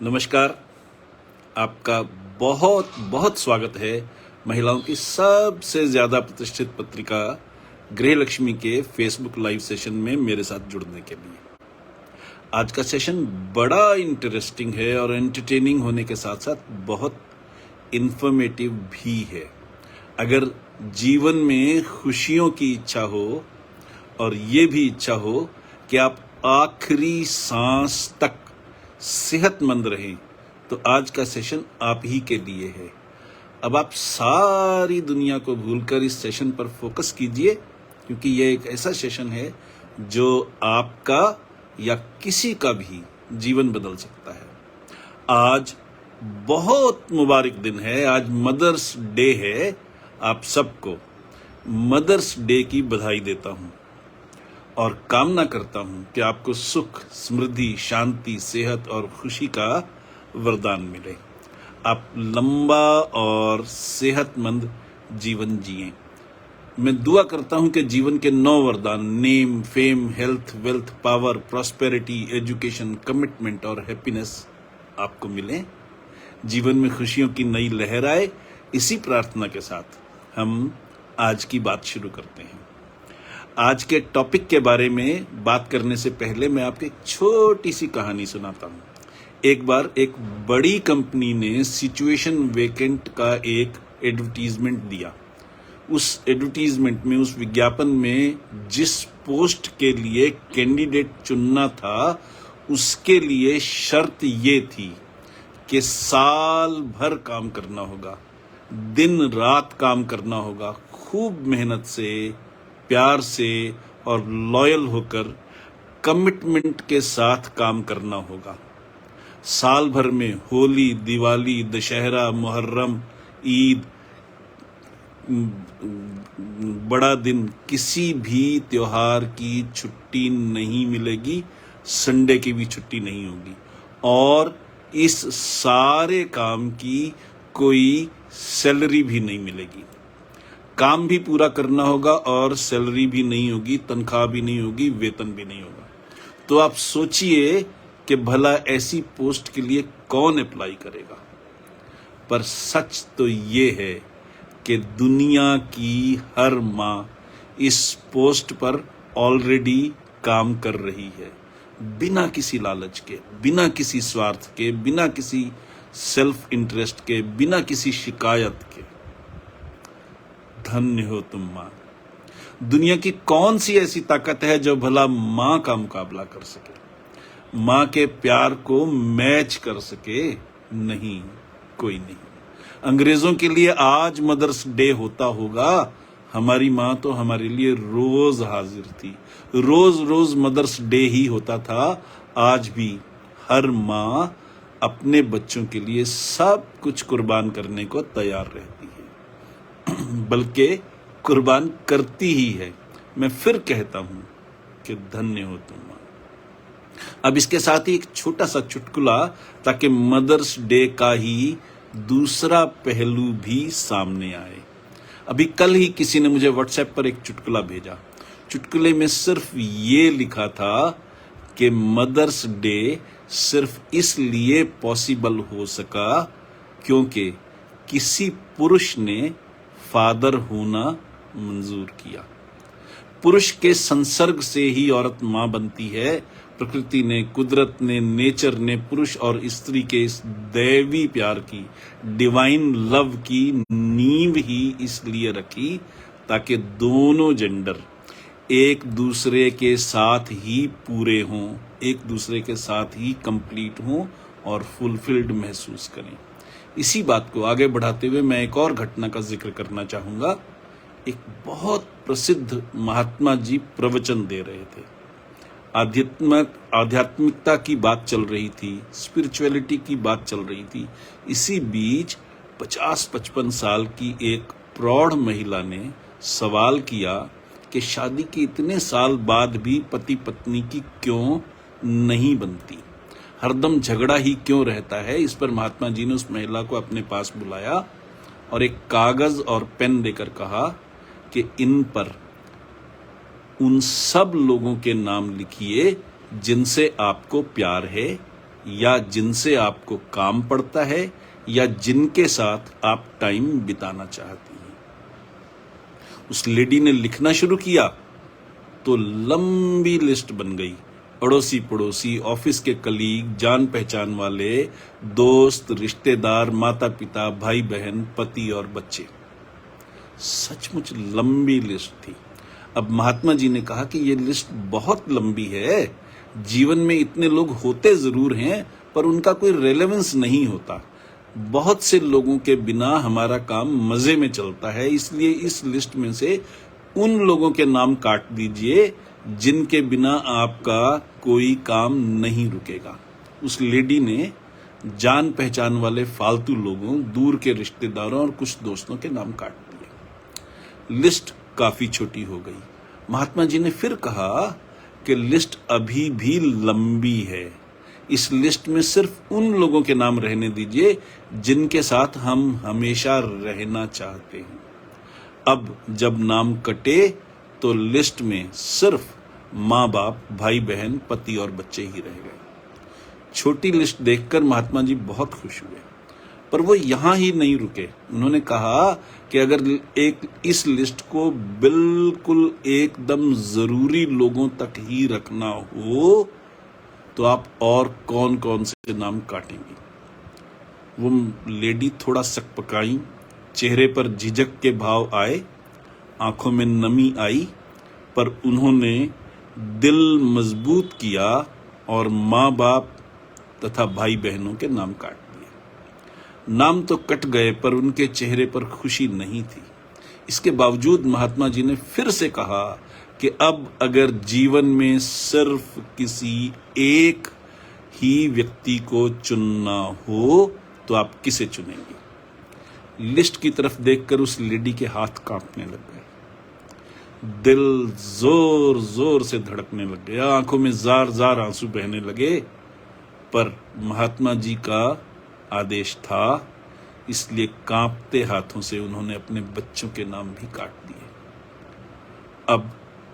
नमस्कार। आपका बहुत बहुत स्वागत है महिलाओं की सबसे ज़्यादा प्रतिष्ठित पत्रिका गृहलक्ष्मी के फेसबुक लाइव सेशन में मेरे साथ जुड़ने के लिए। आज का सेशन बड़ा इंटरेस्टिंग है और एंटरटेनिंग होने के साथ साथ बहुत इन्फॉर्मेटिव भी है। अगर जीवन में खुशियों की इच्छा हो और ये भी इच्छा हो कि आप आखिरी सांस तक सेहतमंद रहें, तो आज का सेशन आप ही के लिए है। अब आप सारी दुनिया को भूलकर इस सेशन पर फोकस कीजिए, क्योंकि यह एक ऐसा सेशन है जो आपका या किसी का भी जीवन बदल सकता है। आज बहुत मुबारक दिन है, आज मदर्स डे है। आप सबको मदर्स डे की बधाई देता हूं और कामना करता हूं कि आपको सुख, समृद्धि, शांति, सेहत और खुशी का वरदान मिले। आप लंबा और सेहतमंद जीवन जिएं। मैं दुआ करता हूं कि जीवन के 9 वरदान name, fame, health, wealth, power, prosperity, education, commitment और हैप्पीनेस आपको मिलें। जीवन में खुशियों की नई लहर आए। इसी प्रार्थना के साथ हम आज की बात शुरू करते हैं। आज के टॉपिक के बारे में बात करने से पहले मैं आपको एक छोटी सी कहानी सुनाता हूँ। एक बार एक बड़ी कंपनी ने सिचुएशन वेकेंट का एक एडवर्टीजमेंट दिया। उस एडवर्टीजमेंट में, उस विज्ञापन में जिस पोस्ट के लिए कैंडिडेट चुनना था, उसके लिए शर्त ये थी कि साल भर काम करना होगा, दिन रात काम करना होगा, खूब मेहनत से, प्यार से और लॉयल होकर कमिटमेंट के साथ काम करना होगा। साल भर में होली, दिवाली, दशहरा, मुहर्रम, ईद, बड़ा दिन, किसी भी त्योहार की छुट्टी नहीं मिलेगी, संडे की भी छुट्टी नहीं होगी और इस सारे काम की कोई सैलरी भी नहीं मिलेगी। काम भी पूरा करना होगा और सैलरी भी नहीं होगी, तनख्वाह भी नहीं होगी, वेतन भी नहीं होगा। तो आप सोचिए कि भला ऐसी पोस्ट के लिए कौन अप्लाई करेगा। पर सच तो ये है कि दुनिया की हर माँ इस पोस्ट पर ऑलरेडी काम कर रही है, बिना किसी लालच के, बिना किसी स्वार्थ के, बिना किसी सेल्फ इंटरेस्ट के, बिना किसी शिकायत के। धन्य हो तुम माँ। दुनिया की कौन सी ऐसी ताकत है जो भला माँ का मुकाबला कर सके, माँ के प्यार को मैच कर सके? नहीं, कोई नहीं। अंग्रेजों के लिए आज मदर्स डे होता होगा, हमारी माँ तो हमारे लिए रोज हाजिर थी। रोज रोज मदर्स डे ही होता था। आज भी हर माँ अपने बच्चों के लिए सब कुछ कुर्बान करने को तैयार रहती है, बल्कि कुर्बान करती ही है। मैं फिर कहता हूं कि धन्य हो तुम मां। अब इसके साथ ही एक छोटा सा चुटकुला, ताकि मदर्स डे का ही दूसरा पहलू भी सामने आए। अभी कल ही किसी ने मुझे व्हाट्सएप पर एक चुटकुला भेजा। चुटकुले में सिर्फ ये लिखा था कि मदर्स डे सिर्फ इसलिए पॉसिबल हो सका क्योंकि किसी पुरुष ने फादर होना मंजूर किया। पुरुष के संसर्ग से ही औरत मां बनती है। प्रकृति ने, कुदरत ने, नेचर ने पुरुष और स्त्री के इस दैवी प्यार की, डिवाइन लव की नींव ही इसलिए रखी ताकि दोनों जेंडर एक दूसरे के साथ ही पूरे हों, एक दूसरे के साथ ही कंप्लीट हों और फुलफिल्ड महसूस करें। इसी बात को आगे बढ़ाते हुए मैं एक और घटना का जिक्र करना चाहूँगा। एक बहुत प्रसिद्ध महात्मा जी प्रवचन दे रहे थे। आध्यात्मिकता की बात चल रही थी, स्पिरिचुअलिटी की बात चल रही थी। इसी बीच 50-55 साल की एक प्रौढ़ महिला ने सवाल किया कि शादी के इतने साल बाद भी पति पत्नी की क्यों नहीं बनती, हरदम झगड़ा ही क्यों रहता है। इस पर महात्मा जी ने उस महिला को अपने पास बुलाया और एक कागज और पेन देकर कहा कि इन पर उन सब लोगों के नाम लिखिए जिनसे आपको प्यार है या जिनसे आपको काम पड़ता है या जिनके साथ आप टाइम बिताना चाहती हैं। उस लेडी ने लिखना शुरू किया तो लंबी लिस्ट बन गई। अड़ोसी पड़ोसी, ऑफिस के कलीग, जान पहचान वाले, दोस्त, रिश्तेदार, माता पिता, भाई बहन, पति और बच्चे। सचमुच लंबी लिस्ट थी। अब महात्मा जी ने कहा कि ये लिस्ट बहुत लंबी है, जीवन में इतने लोग होते जरूर हैं पर उनका कोई रेलेवेंस नहीं होता। बहुत से लोगों के बिना हमारा काम मजे में चलता है, इसलिए इस लिस्ट में से उन लोगों के नाम काट दीजिए जिनके बिना आपका कोई काम नहीं रुकेगा। उस लेडी ने जान पहचान वाले फालतू लोगों, दूर के रिश्तेदारों और कुछ दोस्तों के नाम काट दिए। लिस्ट काफी छोटी हो गई। महात्मा जी ने फिर कहा कि लिस्ट अभी भी लंबी है, इस लिस्ट में सिर्फ उन लोगों के नाम रहने दीजिए जिनके साथ हम हमेशा रहना चाहते हैं। अब जब नाम कटे तो लिस्ट में सिर्फ माँ बाप, भाई बहन, पति और बच्चे ही रह गए। छोटी लिस्ट देखकर महात्मा जी बहुत खुश हुए, पर वो यहां ही नहीं रुके। उन्होंने कहा कि अगर इस लिस्ट को बिल्कुल एकदम जरूरी लोगों तक ही रखना हो तो आप और कौन कौन से नाम काटेंगे। वो लेडी थोड़ा सकपकाई, चेहरे पर झिझक के भाव आए, आंखों में नमी आई, पर उन्होंने दिल मजबूत किया और माँ बाप तथा भाई बहनों के नाम काट दिए। नाम तो कट गए पर उनके चेहरे पर खुशी नहीं थी। इसके बावजूद महात्मा जी ने फिर से कहा कि अब अगर जीवन में सिर्फ किसी एक ही व्यक्ति को चुनना हो तो आप किसे चुनेंगे। लिस्ट की तरफ देखकर उस लेडी के हाथ कांपने लग गए, दिल जोर जोर से धड़कने लग गया, आंखों में जार जार आंसू बहने लगे। पर महात्मा जी का आदेश था, इसलिए कांपते हाथों से उन्होंने अपने बच्चों के नाम भी काट दिए। अब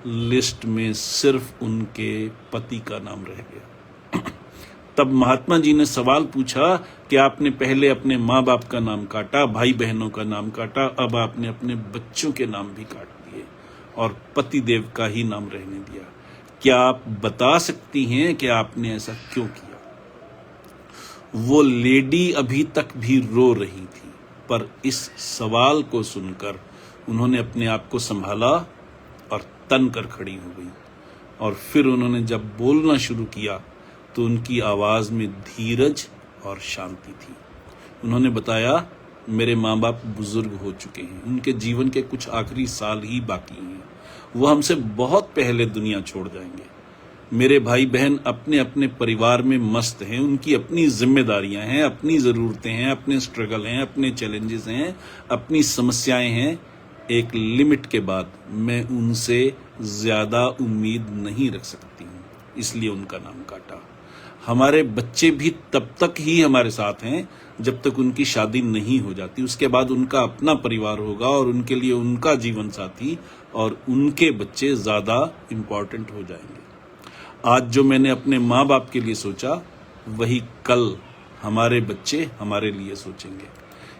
लिस्ट में सिर्फ उनके पति का नाम रह गया। तब महात्मा जी ने सवाल पूछा कि आपने पहले अपने माँ बाप का नाम काटा, भाई बहनों का नाम काटा, अब आपने अपने बच्चों के नाम भी काट दिए और पति देव का ही नाम रहने दिया। क्या आप बता सकती हैं कि आपने ऐसा क्यों किया? वो लेडी अभी तक भी रो रही थी, पर इस सवाल को सुनकर उन्होंने अपने आप को संभाला और तन कर खड़ी हो गई। और फिर उन्होंने जब बोलना शुरू किया तो उनकी आवाज में धीरज और शांति थी। उन्होंने बताया, मेरे माँ बाप बुजुर्ग हो चुके हैं, उनके जीवन के कुछ आखिरी साल ही बाकी हैं, वो हमसे बहुत पहले दुनिया छोड़ जाएंगे। मेरे भाई बहन अपने अपने परिवार में मस्त हैं, उनकी अपनी जिम्मेदारियां हैं, अपनी ज़रूरतें हैं, अपने स्ट्रगल हैं, अपने चैलेंजेस हैं, अपनी समस्याएं हैं। एक लिमिट के बाद मैं उनसे ज़्यादा उम्मीद नहीं रख सकती हूँ, इसलिए उनका नाम काटा। हमारे बच्चे भी तब तक ही हमारे साथ हैं जब तक उनकी शादी नहीं हो जाती। उसके बाद उनका अपना परिवार होगा और उनके लिए उनका जीवन साथी और उनके बच्चे ज़्यादा इम्पोर्टेंट हो जाएंगे। आज जो मैंने अपने माँ बाप के लिए सोचा, वही कल हमारे बच्चे हमारे लिए सोचेंगे,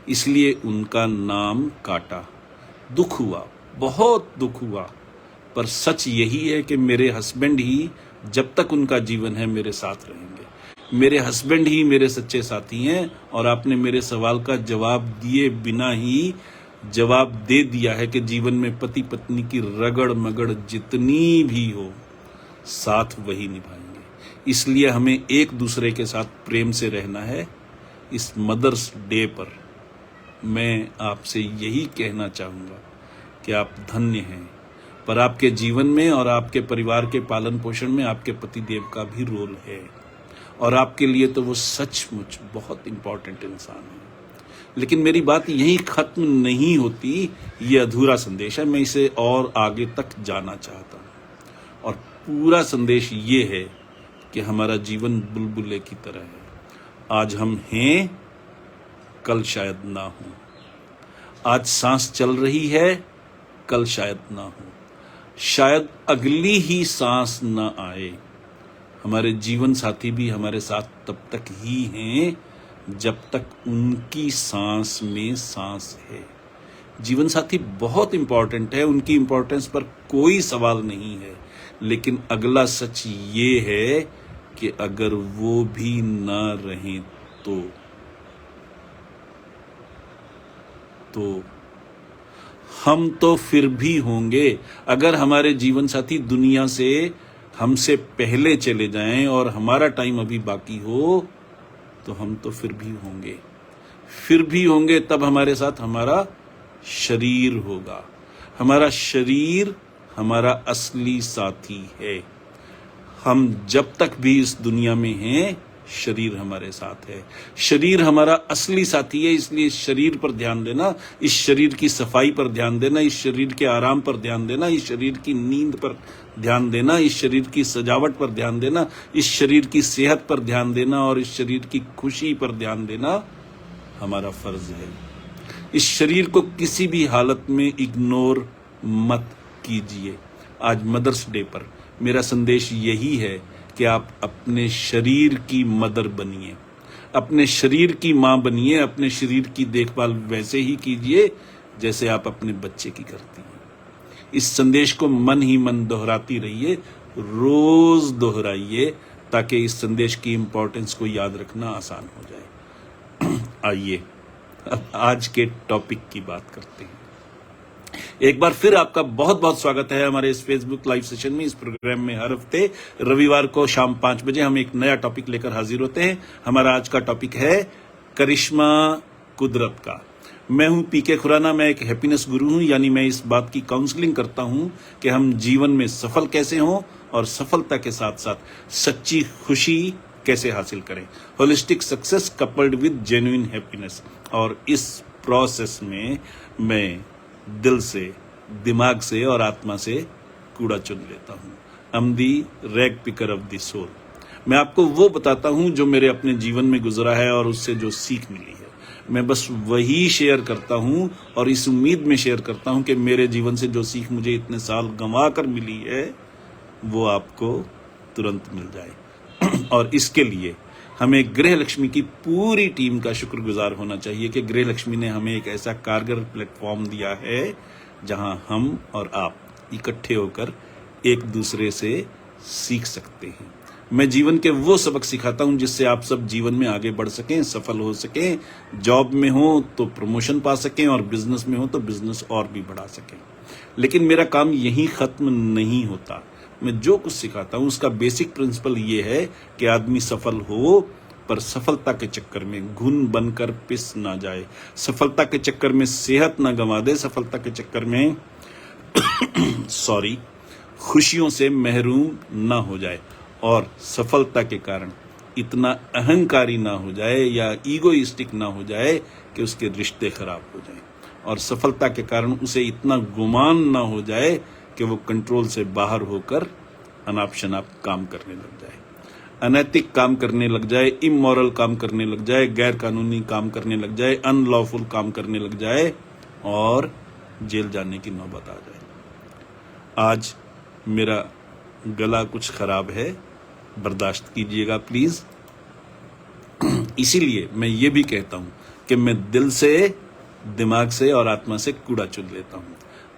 इसलिए उनका नाम काटा। दुख हुआ, बहुत दुख हुआ, पर सच यही है कि मेरे हस्बैंड ही जब तक उनका जीवन है मेरे साथ रहेंगे। मेरे हस्बैंड ही मेरे सच्चे साथी हैं और आपने मेरे सवाल का जवाब दिए बिना ही जवाब दे दिया है कि जीवन में पति पत्नी की रगड़ मगड़ जितनी भी हो, साथ वही निभाएंगे। इसलिए हमें एक दूसरे के साथ प्रेम से रहना है। इस मदर्स डे पर मैं आपसे यही कहना चाहूँगा कि आप धन्य हैं, पर आपके जीवन में और आपके परिवार के पालन पोषण में आपके पति देव का भी रोल है और आपके लिए तो वो सचमुच बहुत इम्पोर्टेंट इंसान है। लेकिन मेरी बात यहीं खत्म नहीं होती, ये अधूरा संदेश है, मैं इसे और आगे तक जाना चाहता हूँ। और पूरा संदेश ये है कि हमारा जीवन बुलबुले की तरह है। आज हम हैं, कल शायद ना हो। आज सांस चल रही है, कल शायद ना हो। शायद अगली ही सांस ना आए। हमारे जीवन साथी भी हमारे साथ तब तक ही हैं जब तक उनकी सांस में सांस है। जीवन साथी बहुत इंपॉर्टेंट है, उनकी इंपॉर्टेंस पर कोई सवाल नहीं है, लेकिन अगला सच ये है कि अगर वो भी ना रहें तो हम तो फिर भी होंगे। अगर हमारे जीवन साथी दुनिया से हमसे पहले चले जाएं और हमारा टाइम अभी बाकी हो तो हम तो फिर भी होंगे। तब हमारे साथ हमारा शरीर होगा। हमारा शरीर हमारा असली साथी है। हम जब तक भी इस दुनिया में हैं, शरीर हमारे साथ है। शरीर हमारा असली साथी है, इसलिए इस शरीर पर ध्यान देना, इस शरीर की सफाई पर ध्यान देना, इस शरीर के आराम पर ध्यान देना, इस शरीर की नींद पर ध्यान देना, इस शरीर की सजावट पर ध्यान देना, इस शरीर की सेहत पर ध्यान देना और इस शरीर की खुशी पर ध्यान देना हमारा फर्ज है। इस शरीर को किसी भी हालत में इग्नोर मत कीजिए। आज मदर्स डे पर मेरा संदेश यही है कि आप अपने शरीर की मदर बनिए, अपने शरीर की माँ बनिए, अपने शरीर की देखभाल वैसे ही कीजिए जैसे आप अपने बच्चे की करती हैं। इस संदेश को मन ही मन दोहराती रहिए, रोज दोहराइए, ताकि इस संदेश की इंपॉर्टेंस को याद रखना आसान हो जाए। आइए अब आज के टॉपिक की बात करते हैं। एक बार फिर आपका बहुत बहुत स्वागत है हमारे इस फेसबुक लाइव सेशन में। इस प्रोग्राम में हर हफ्ते रविवार को शाम 5 बजे हम एक नया टॉपिक लेकर हाजिर होते हैं। हमारा आज का टॉपिक है करिश्मा कुदरत का। मैं हूं पीके खुराना, मैं एक हैप्पीनेस गुरु हूं, यानी मैं इस बात की काउंसलिंग करता हूं कि हम जीवन में सफल कैसे हों और सफलता के साथ साथ सच्ची खुशी कैसे हासिल करें। Holistic success coupled with genuine happiness. और इस प्रोसेस में मैं दिल से, दिमाग से और आत्मा से कूड़ा चुन लेता हूं। I'm the rag picker of the soul। मैं आपको वो बताता हूं जो मेरे अपने जीवन में गुजरा है और उससे जो सीख मिली है। मैं बस वही शेयर करता हूं और इस उम्मीद में शेयर करता हूं कि मेरे जीवन से जो सीख मुझे इतने साल गंवा कर मिली है वो आपको तुरंत मिल जाए। और इसके लिए हमें गृह लक्ष्मी की पूरी टीम का शुक्रगुजार होना चाहिए कि गृह लक्ष्मी ने हमें एक ऐसा कारगर प्लेटफॉर्म दिया है जहां हम और आप इकट्ठे होकर एक दूसरे से सीख सकते हैं। मैं जीवन के वो सबक सिखाता हूं जिससे आप सब जीवन में आगे बढ़ सकें, सफल हो सकें, जॉब में हो तो प्रमोशन पा सकें और बिजनेस में हो तो बिजनेस और भी बढ़ा सकें। लेकिन मेरा काम यहीं खत्म नहीं होता। मैं जो कुछ सिखाता हूं उसका बेसिक प्रिंसिपल ये है कि आदमी सफल हो पर सफलता के चक्कर में घुन बनकर पिस ना जाए, सफलता के चक्कर में सेहत ना गंवा दे, सफलता के चक्कर में खुशियों से महरूम ना हो जाए और सफलता के कारण इतना अहंकारी ना हो जाए या ईगोइस्टिक ना हो जाए कि उसके रिश्ते खराब हो जाएं, और सफलता के कारण उसे इतना गुमान ना हो जाए कि वो कंट्रोल से बाहर होकर अनाप शनाप काम करने लग जाए, अनैतिक काम करने लग जाए, इमोरल काम करने लग जाए, गैर कानूनी काम करने लग जाए, अनलॉफुल काम करने लग जाए और जेल जाने की नौबत आ जाए। आज मेरा गला कुछ खराब है, बर्दाश्त कीजिएगा प्लीज। इसीलिए मैं ये भी कहता हूं कि मैं दिल से, दिमाग से और आत्मा से कूड़ा चुन लेता हूं।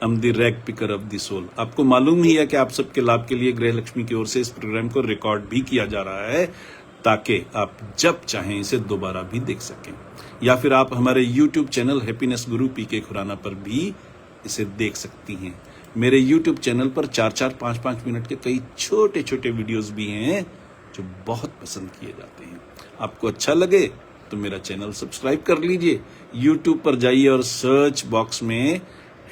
I'm the rag picker of the soul। आपको मालूम ही है कि आप सबके लाभ के लिए गृह लक्ष्मी की ओर से इस प्रोग्राम को रिकॉर्ड भी किया जा रहा है ताकि आप जब चाहें इसे दोबारा भी देख सकें, या फिर आप हमारे YouTube चैनल हैप्पीनेस गुरु पीके खुराना पर भी इसे देख सकती हैं। मेरे YouTube चैनल पर 4-4, 5-5 मिनट के कई छोटे छोटे वीडियोस भी हैं जो बहुत पसंद किए जाते हैं। आपको अच्छा लगे तो मेरा चैनल सब्सक्राइब कर लीजिए। YouTube पर जाइए और सर्च बॉक्स में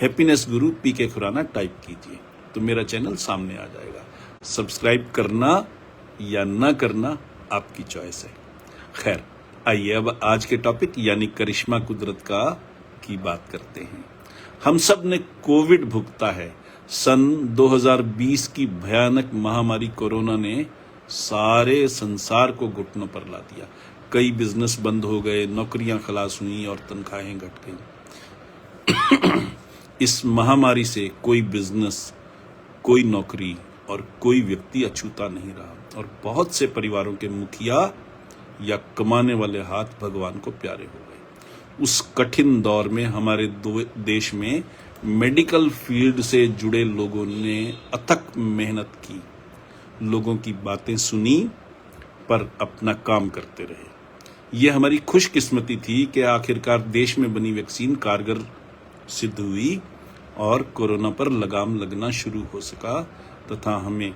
हैप्पीनेस गुरु पीके खुराना टाइप कीजिए तो मेरा चैनल सामने आ जाएगा। सब्सक्राइब करना या ना करना आपकी चॉइस है। खैर, आइए अब आज के टॉपिक यानी करिश्मा कुदरत की बात करते हैं। हम सब ने कोविड भुगता है। सन 2020 की भयानक महामारी कोरोना ने सारे संसार को घुटनों पर ला दिया। कई बिजनेस बंद हो गए, नौकरियां खलास हुई और तनख्वाहें घट गई। इस महामारी से कोई बिजनेस, कोई नौकरी, और कोई व्यक्ति अछूता नहीं रहा और बहुत से परिवारों के मुखिया या कमाने वाले हाथ भगवान को प्यारे हो गए। उस कठिन दौर में हमारे देश में मेडिकल फील्ड से जुड़े लोगों ने अथक मेहनत की, लोगों की बातें सुनी पर अपना काम करते रहे। ये हमारी खुशकिस्मती थी कि आखिरकार देश में बनी वैक्सीन कारगर सिद्ध हुई और कोरोना पर लगाम लगना शुरू हो सका तथा हमें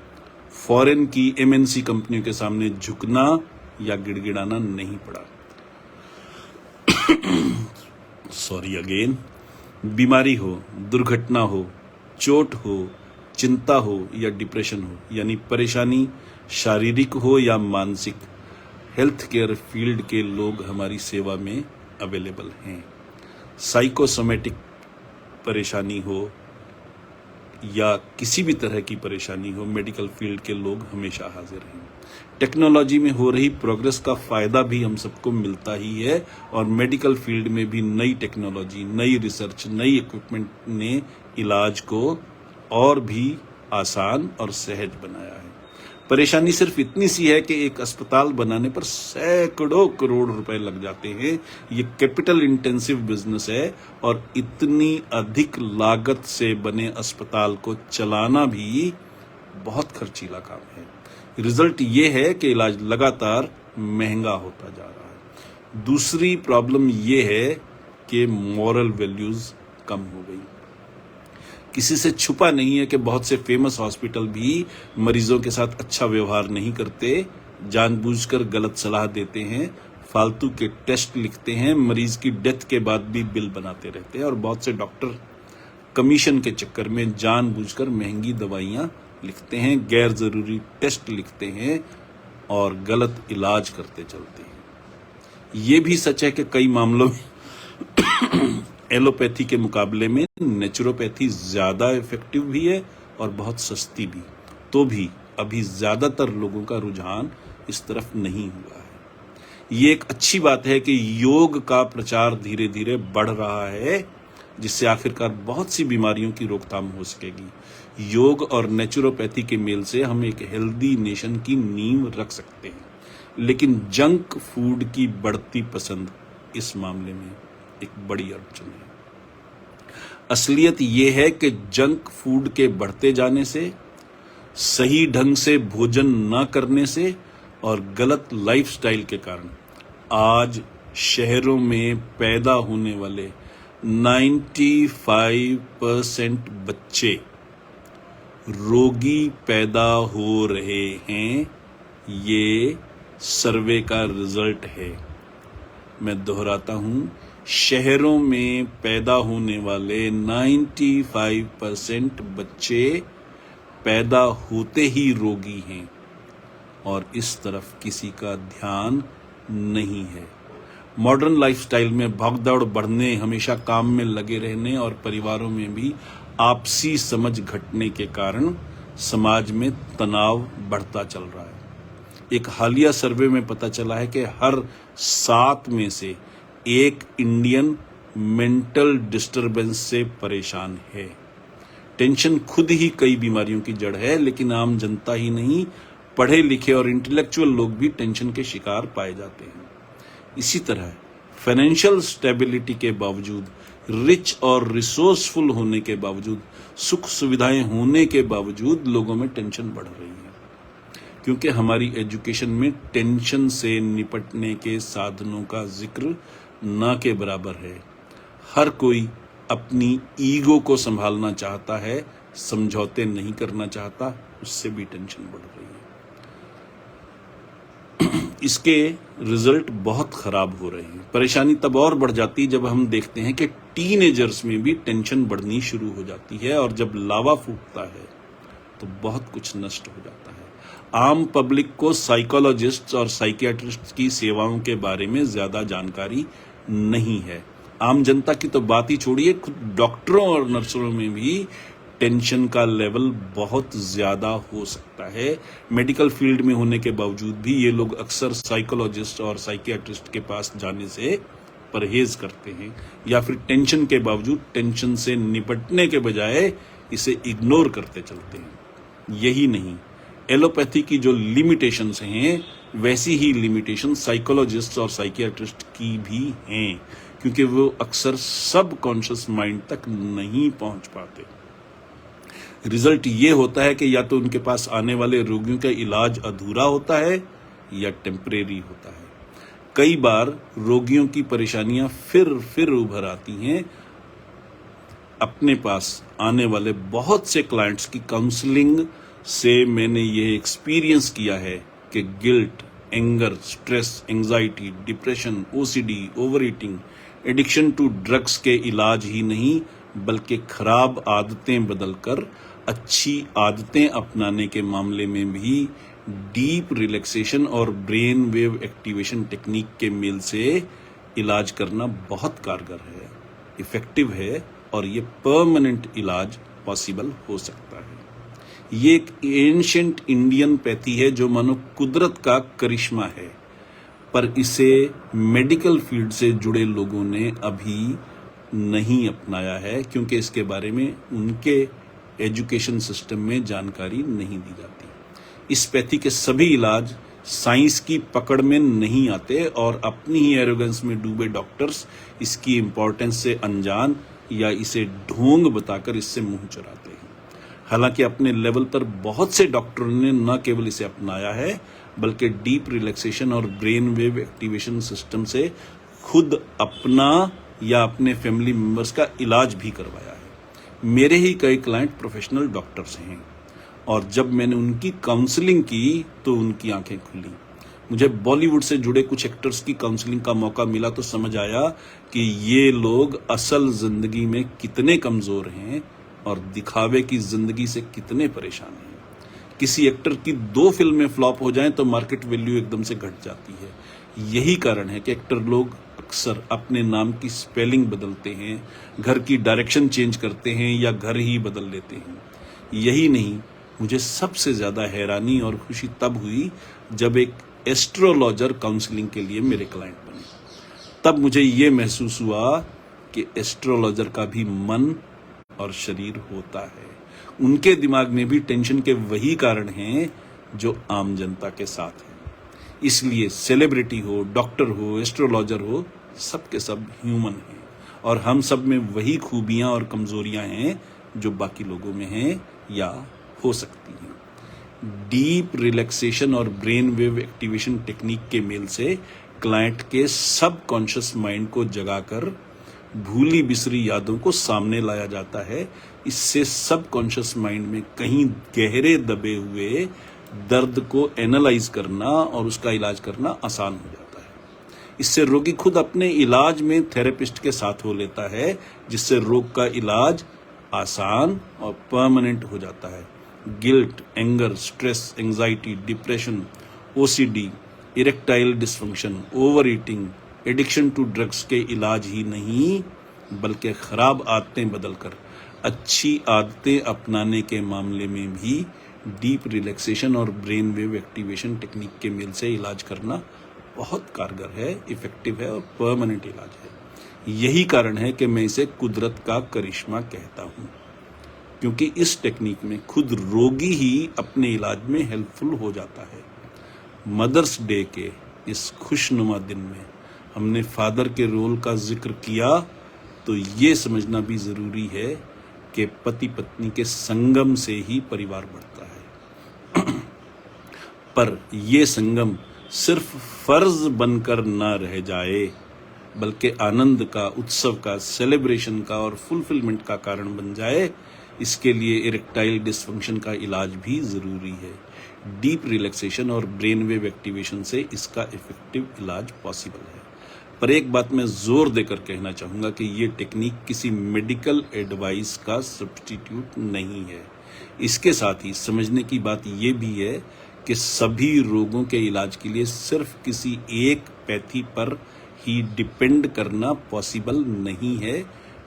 फॉरेन की एमएनसी कंपनियों के सामने झुकना या गिड़गिड़ाना नहीं पड़ा। Sorry again. बीमारी हो, दुर्घटना हो, चोट हो, चिंता हो या डिप्रेशन हो, यानी परेशानी शारीरिक हो या मानसिक, हेल्थ केयर फील्ड के लोग हमारी सेवा में अवेलेबल हैं। साइकोसोमेटिक परेशानी हो या किसी भी तरह की परेशानी हो, मेडिकल फील्ड के लोग हमेशा हाजिर हैं। टेक्नोलॉजी में हो रही प्रोग्रेस का फायदा भी हम सबको मिलता ही है और मेडिकल फील्ड में भी नई टेक्नोलॉजी, नई रिसर्च, नई इक्विपमेंट ने इलाज को और भी आसान और सहज बनाया है। परेशानी सिर्फ इतनी सी है कि एक अस्पताल बनाने पर सैकड़ों करोड़ रुपए लग जाते हैं। ये कैपिटल इंटेंसिव बिजनेस है और इतनी अधिक लागत से बने अस्पताल को चलाना भी बहुत खर्चीला काम है। रिजल्ट ये है कि इलाज लगातार महंगा होता जा रहा है। दूसरी प्रॉब्लम ये है कि मॉरल वैल्यूज कम हो गई। किसी से छुपा नहीं है कि बहुत से फेमस हॉस्पिटल भी मरीजों के साथ अच्छा व्यवहार नहीं करते, जानबूझकर गलत सलाह देते हैं, फालतू के टेस्ट लिखते हैं, मरीज की डेथ के बाद भी बिल बनाते रहते हैं और बहुत से डॉक्टर कमीशन के चक्कर में जानबूझकर महंगी दवाइयां लिखते हैं, गैर जरूरी टेस्ट लिखते हैं और गलत इलाज करते चलते हैं। ये भी सच है कि कई मामलों में एलोपैथी के मुकाबले में नेचुरोपैथी ज्यादा इफेक्टिव भी है और बहुत सस्ती भी। तो भी अभी ज्यादातर लोगों का रुझान इस तरफ नहीं हुआ है। ये एक अच्छी बात है कि योग का प्रचार धीरे धीरे बढ़ रहा है, जिससे आखिरकार बहुत सी बीमारियों की रोकथाम हो सकेगी। योग और नेचुरोपैथी के मेल से हम एक हेल्दी नेशन की नींव रख सकते हैं। लेकिन जंक फूड की बढ़ती पसंद इस मामले में एक बड़ी अड़चन है। असलियत यह है कि जंक फूड के बढ़ते जाने से, सही ढंग से भोजन न करने से और गलत लाइफस्टाइल के कारण आज शहरों में पैदा होने वाले 95% बच्चे रोगी पैदा हो रहे हैं। ये सर्वे का रिजल्ट है। मैं दोहराता हूं, शहरों में पैदा होने वाले 95% बच्चे पैदा होते ही रोगी हैं और इस तरफ किसी का ध्यान नहीं है। मॉडर्न लाइफस्टाइल में भागदौड़ बढ़ने, हमेशा काम में लगे रहने और परिवारों में भी आपसी समझ घटने के कारण समाज में तनाव बढ़ता चल रहा है। एक हालिया सर्वे में पता चला है कि हर 7 में से एक इंडियन मेंटल डिस्टरबेंस से परेशान है। टेंशन खुद ही कई बीमारियों की जड़ है, लेकिन आम जनता ही नहीं, पढ़े लिखे और इंटेलेक्चुअल लोग भी टेंशन के शिकार पाए जाते हैं। इसी तरह फाइनेंशियल स्टेबिलिटी के बावजूद, रिच और रिसोर्सफुल होने के बावजूद, सुख सुविधाएं होने के बावजूद लोगों में टेंशन बढ़ रही है, क्योंकि हमारी एजुकेशन में टेंशन से निपटने के साधनों का जिक्र ना के बराबर है। हर कोई अपनी ईगो को संभालना चाहता है, समझौते नहीं करना चाहता, उससे भी टेंशन बढ़ रही है। इसके रिजल्ट बहुत खराब हो रहे हैं। परेशानी तब और बढ़ जाती है जब हम देखते हैं कि टीनेजर्स में भी टेंशन बढ़नी शुरू हो जाती है और जब लावा फूटता है तो बहुत कुछ नष्ट हो जाता है। आम पब्लिक को साइकोलॉजिस्ट और साइकियाट्रिस्ट की सेवाओं के बारे में ज्यादा जानकारी नहीं है। आम जनता की तो बात ही छोड़िए, खुद डॉक्टरों और नर्सों में भी टेंशन का लेवल बहुत ज्यादा हो सकता है। मेडिकल फील्ड में होने के बावजूद भी ये लोग अक्सर साइकोलॉजिस्ट और साइकियाट्रिस्ट के पास जाने से परहेज करते हैं या फिर टेंशन के बावजूद टेंशन से निपटने के बजाय इसे इग्नोर करते चलते हैं। यही नहीं, एलोपैथी की जो लिमिटेशंस हैं वैसी ही लिमिटेशन साइकोलॉजिस्ट और साइकियाट्रिस्ट की भी हैं, क्योंकि वो अक्सर सब कॉन्शियस माइंड तक नहीं पहुंच पाते। रिजल्ट ये होता है कि या तो उनके पास आने वाले रोगियों का इलाज अधूरा होता है या टेम्परेरी होता है। कई बार रोगियों की परेशानियां फिर उभर आती हैं। अपने पास आने वाले बहुत से क्लाइंट्स की काउंसलिंग से मैंने ये एक्सपीरियंस किया है कि guilt, anger, stress, anxiety, depression, OCD, over eating, addiction to drugs के इलाज ही नहीं बल्कि खराब आदतें बदलकर अच्छी आदतें अपनाने के मामले में भी डीप रिलैक्सेशन और ब्रेन वेव एक्टिवेशन टेक्निक के मेल से इलाज करना बहुत कारगर है, इफेक्टिव है और ये परमानेंट इलाज पॉसिबल हो सकता है। ये एक एंशिएंट इंडियन पैथी है जो मानो कुदरत का करिश्मा है, पर इसे मेडिकल फील्ड से जुड़े लोगों ने अभी नहीं अपनाया है क्योंकि इसके बारे में उनके एजुकेशन सिस्टम में जानकारी नहीं दी जाती। इस पैथी के सभी इलाज साइंस की पकड़ में नहीं आते और अपनी ही एरोगेंस में डूबे डॉक्टर्स इसकी इंपॉर्टेंस से अनजान या इसे ढोंग बताकर इससे मुंह चुराते हैं। हालांकि अपने लेवल पर बहुत से डॉक्टरों ने न केवल इसे अपनाया है बल्कि डीप रिलैक्सेशन और ब्रेन वेव एक्टिवेशन सिस्टम से खुद अपना या अपने फैमिली मेंबर्स का इलाज भी करवाया है। मेरे ही कई क्लाइंट प्रोफेशनल डॉक्टर्स हैं और जब मैंने उनकी काउंसलिंग की तो उनकी आंखें खुली। मुझे बॉलीवुड से जुड़े कुछ एक्टर्स की काउंसलिंग का मौका मिला तो समझ आया कि ये लोग असल जिंदगी में कितने कमजोर हैं और दिखावे की जिंदगी से कितने परेशान हैं। किसी एक्टर की 2 फिल्में फ्लॉप हो जाएं तो मार्केट वैल्यू एकदम से घट जाती है। यही कारण है कि एक्टर लोग अक्सर अपने नाम की स्पेलिंग बदलते हैं, घर की डायरेक्शन चेंज करते हैं या घर ही बदल लेते हैं। यही नहीं, मुझे सबसे ज्यादा हैरानी और खुशी तब हुई जब एक एस्ट्रोलॉजर काउंसलिंग के लिए मेरे क्लाइंट बने। तब मुझे ये महसूस हुआ कि एस्ट्रोलॉजर का भी मन और शरीर होता है। उनके दिमाग में भी टेंशन के वही कारण हैं जो आम जनता के साथ हैं। इसलिए सेलिब्रिटी हो, डॉक्टर हो, एस्ट्रोलॉजर हो, सबके सब ह्यूमन हैं और हम सब में वही खूबियां और कमजोरियां हैं जो बाकी लोगों में हैं या हो सकती हैं। डीप रिलैक्सेशन और ब्रेन वेव एक्टिवेशन टेक्निक के मेल से क्लाइंट के सब कॉन्शियस माइंड को जगाकर भूली बिसरी यादों को सामने लाया जाता है। इससे सब कॉन्शियस माइंड में कहीं गहरे दबे हुए दर्द को एनालाइज करना और उसका इलाज करना आसान हो जाता है। इससे रोगी खुद अपने इलाज में थेरेपिस्ट के साथ हो लेता है, जिससे रोग का इलाज आसान और परमानेंट हो जाता है। Guilt, anger, stress, anxiety, depression, OCD, erectile dysfunction, over eating, addiction to drugs के इलाज ही नहीं बल्कि खराब आदतें बदलकर अच्छी आदतें अपनाने के मामले में भी डीप रिलैक्सेशन और ब्रेन वेव एक्टिवेशन टेक्निक के मेल से इलाज करना बहुत कारगर है, इफेक्टिव है और परमानेंट इलाज है। यही कारण है कि मैं इसे कुदरत का करिश्मा कहता हूँ, क्योंकि इस टेक्निक में खुद रोगी ही अपने इलाज में हेल्पफुल हो जाता है। मदर्स डे के इस खुशनुमा दिन में हमने फादर के रोल का जिक्र किया तो ये समझना भी जरूरी है कि पति पत्नी के संगम से ही परिवार बढ़ता है। पर यह संगम सिर्फ फर्ज बनकर ना रह जाए बल्कि आनंद का, उत्सव का, सेलिब्रेशन का और फुलफिलमेंट का कारण बन जाए। इसके लिए इरेक्टाइल डिसफंक्शन का इलाज भी जरूरी है। डीप रिलैक्सेशन और ब्रेन वेव एक्टिवेशन से इसका इफेक्टिव इलाज पॉसिबल है। पर एक बात मैं जोर देकर कहना चाहूँगा कि ये टेक्निक किसी मेडिकल एडवाइस का सब्स्टिट्यूट नहीं है। इसके साथ ही समझने की बात ये भी है कि सभी रोगों के इलाज के लिए सिर्फ किसी एक पैथी पर ही डिपेंड करना पॉसिबल नहीं है।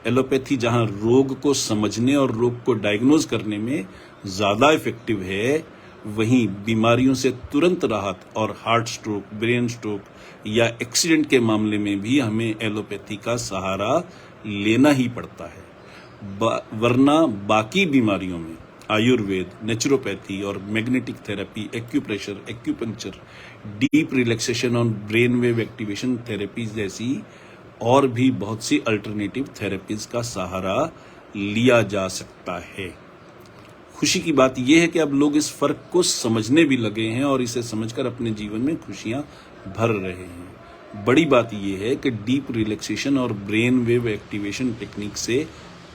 एलोपैथी जहाँ रोग को समझने और रोग को डायग्नोज करने में ज़्यादा इफेक्टिव है, वहीं बीमारियों से तुरंत राहत और हार्ट स्ट्रोक, ब्रेन स्ट्रोक या एक्सीडेंट के मामले में भी हमें एलोपैथी का सहारा लेना ही पड़ता है। वरना बाकी बीमारियों में आयुर्वेद, नेचुरोपैथी और magnetic therapy, acupressure, acupuncture, deep relaxation और ब्रेन वेव एक्टिवेशन थेरेपीज जैसी और भी बहुत सी अल्टरनेटिव थेरेपीज का सहारा लिया जा सकता है। खुशी की बात यह है कि अब लोग इस फर्क को समझने भी लगे हैं और इसे समझकर अपने जीवन में खुशियां भर रहे हैं। बड़ी बात यह है कि डीप रिलैक्सेशन और ब्रेन वेव एक्टिवेशन टेक्निक से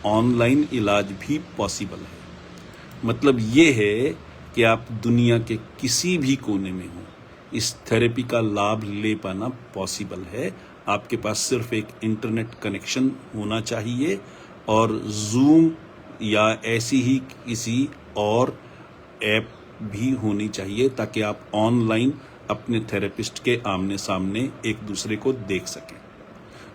ऑनलाइन इलाज भी पॉसिबल है। मतलब ये है कि आप दुनिया के किसी भी कोने में हो, इस थेरेपी का लाभ ले पाना पॉसिबल है। आपके पास सिर्फ एक इंटरनेट कनेक्शन होना चाहिए और जूम या ऐसी ही किसी और ऐप भी होनी चाहिए ताकि आप ऑनलाइन अपने थेरेपिस्ट के आमने सामने एक दूसरे को देख सकें।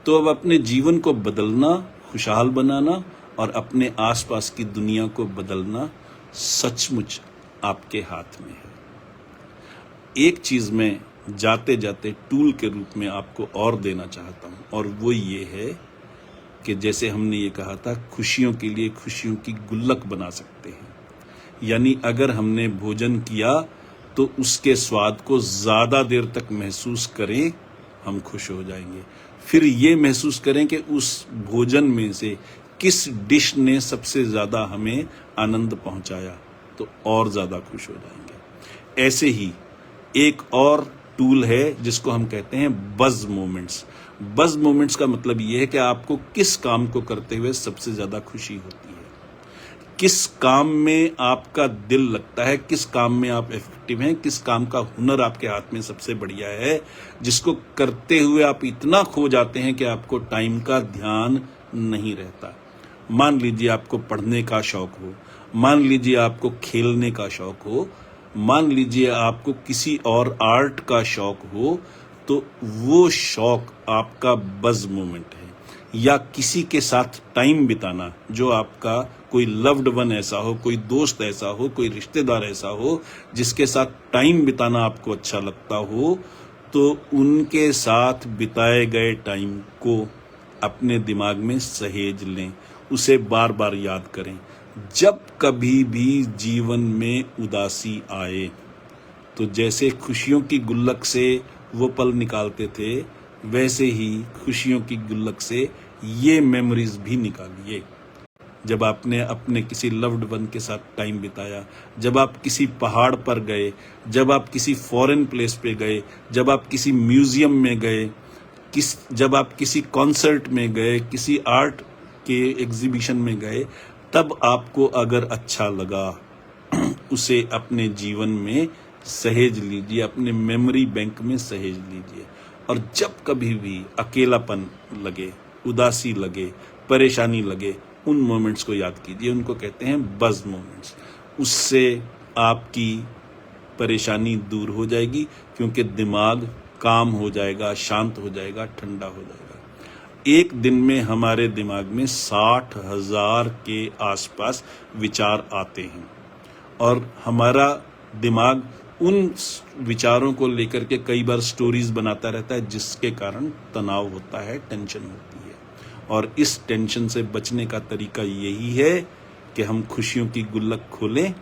तो अब अपने जीवन को बदलना, खुशहाल बनाना और अपने आसपास की दुनिया को बदलना सचमुच आपके हाथ में है। एक चीज मैं जाते जाते टूल के रूप में आपको और देना चाहता हूं और वो ये है कि जैसे हमने ये कहा था, खुशियों के लिए खुशियों की गुल्लक बना सकते हैं। यानी अगर हमने भोजन किया तो उसके स्वाद को ज्यादा देर तक महसूस करें, हम खुश हो जाएंगे। फिर ये महसूस करें कि उस भोजन में से किस डिश ने सबसे ज्यादा हमें आनंद पहुंचाया, तो और ज्यादा खुश हो जाएंगे। ऐसे ही एक और टूल है जिसको हम कहते हैं बज़ मोमेंट्स। बज़ मोमेंट्स का मतलब ये है कि आपको किस काम को करते हुए सबसे ज्यादा खुशी होती है, किस काम में आपका दिल लगता है, किस काम में आप इफेक्टिव हैं, किस काम का हुनर आपके हाथ में सबसे बढ़िया है, जिसको करते हुए आप इतना खो जाते हैं कि आपको टाइम का ध्यान नहीं रहता। मान लीजिए आपको पढ़ने का शौक हो, मान लीजिए आपको खेलने का शौक हो, मान लीजिए आपको किसी और आर्ट का शौक हो, तो वो शौक आपका बज़ मोमेंट है। या किसी के साथ टाइम बिताना, जो आपका कोई लव्ड वन ऐसा हो, कोई दोस्त ऐसा हो, कोई रिश्तेदार ऐसा हो जिसके साथ टाइम बिताना आपको अच्छा लगता हो, तो उनके साथ बिताए गए टाइम को अपने दिमाग में सहेज लें, उसे बार बार याद करें। जब कभी भी जीवन में उदासी आए तो जैसे खुशियों की गुल्लक से वो पल निकालते थे, वैसे ही खुशियों की गुल्लक से ये मेमोरीज भी निकालिए। जब आपने अपने किसी लव्ड वन के साथ टाइम बिताया, जब आप किसी पहाड़ पर गए, जब आप किसी फॉरेन प्लेस पे गए, जब आप किसी म्यूजियम में गए, जब आप किसी कॉन्सर्ट में गए, किसी आर्ट के एग्जीबिशन में गए, तब आपको अगर अच्छा लगा उसे अपने जीवन में सहेज लीजिए, अपने मेमोरी बैंक में सहेज लीजिए। और जब कभी भी अकेलापन लगे, उदासी लगे, परेशानी लगे, उन मोमेंट्स को याद कीजिए। उनको कहते हैं बज़ मोमेंट्स। उससे आपकी परेशानी दूर हो जाएगी, क्योंकि दिमाग काम हो जाएगा, शांत हो जाएगा, ठंडा हो जाएगा। एक दिन में हमारे दिमाग में 60,000 के आसपास विचार आते हैं और हमारा दिमाग उन विचारों को लेकर के कई बार स्टोरीज बनाता रहता है, जिसके कारण तनाव होता है, टेंशन होती है। और इस टेंशन से बचने का तरीका यही है कि हम खुशियों की गुल्लक खोलें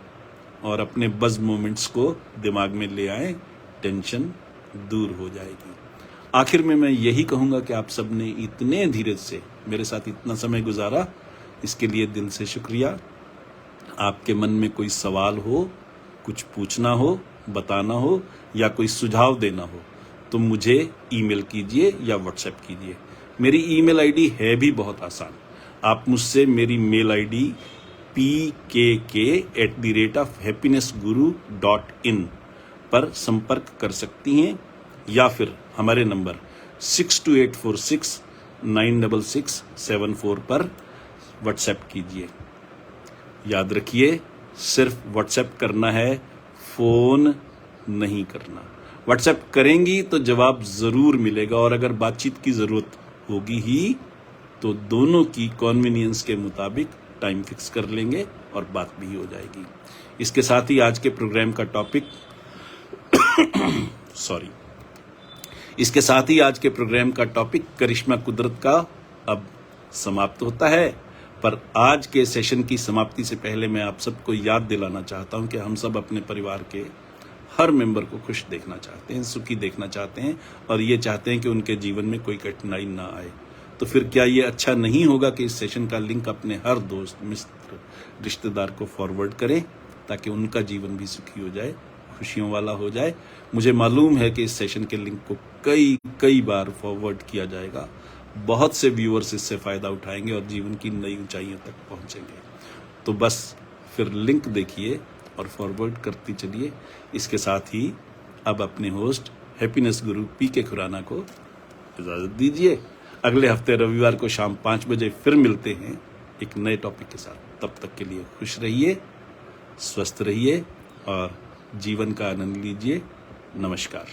और अपने बज़ मोमेंट्स को दिमाग में ले आएं, टेंशन दूर हो जाएगी। आखिर में मैं यही कहूँगा कि आप सब ने इतने धीरज से मेरे साथ इतना समय गुजारा, इसके लिए दिल से शुक्रिया। आपके मन में कोई सवाल हो, कुछ पूछना हो, बताना हो या कोई सुझाव देना हो, तो मुझे ईमेल कीजिए या व्हाट्सएप कीजिए। मेरी ईमेल आईडी है भी बहुत आसान। आप मुझसे मेरी मेल आईडी pkk@happinessguru.in पर संपर्क कर सकती हैं या फिर हमारे नंबर 6284696674 पर व्हाट्सएप कीजिए। याद रखिए, सिर्फ व्हाट्सएप करना है, फोन नहीं करना। व्हाट्सएप करेंगी तो जवाब जरूर मिलेगा, और अगर बातचीत की जरूरत होगी ही तो दोनों की कन्वीनियंस के मुताबिक टाइम फिक्स कर लेंगे और बात भी हो जाएगी। इसके साथ ही आज के प्रोग्राम का टॉपिक इसके साथ ही आज के प्रोग्राम का टॉपिक करिश्मा कुदरत का अब समाप्त होता है। पर आज के सेशन की समाप्ति से पहले मैं आप सबको याद दिलाना चाहता हूं कि हम सब अपने परिवार के हर मेंबर को खुश देखना चाहते हैं, सुखी देखना चाहते हैं और ये चाहते हैं कि उनके जीवन में कोई कठिनाई ना आए। तो फिर क्या ये अच्छा नहीं होगा कि इस सेशन का लिंक अपने हर दोस्त, मित्र, रिश्तेदार को फॉरवर्ड करें ताकि उनका जीवन भी सुखी हो जाए, खुशियों वाला हो जाए। मुझे मालूम है कि इस सेशन के लिंक को कई बार फॉरवर्ड किया जाएगा। बहुत से व्यूअर्स इससे फायदा उठाएंगे और जीवन की नई ऊंचाइयों तक पहुंचेंगे। तो बस फिर लिंक देखिए और फॉरवर्ड करती चलिए। इसके साथ ही अब अपने होस्ट हैप्पीनेस गुरु पीके खुराना को इजाजत दीजिए। अगले हफ्ते रविवार को शाम 5 बजे फिर मिलते हैं एक नए टॉपिक के साथ। तब तक के लिए खुश रहिए, स्वस्थ रहिए और जीवन का आनंद लीजिए। नमस्कार।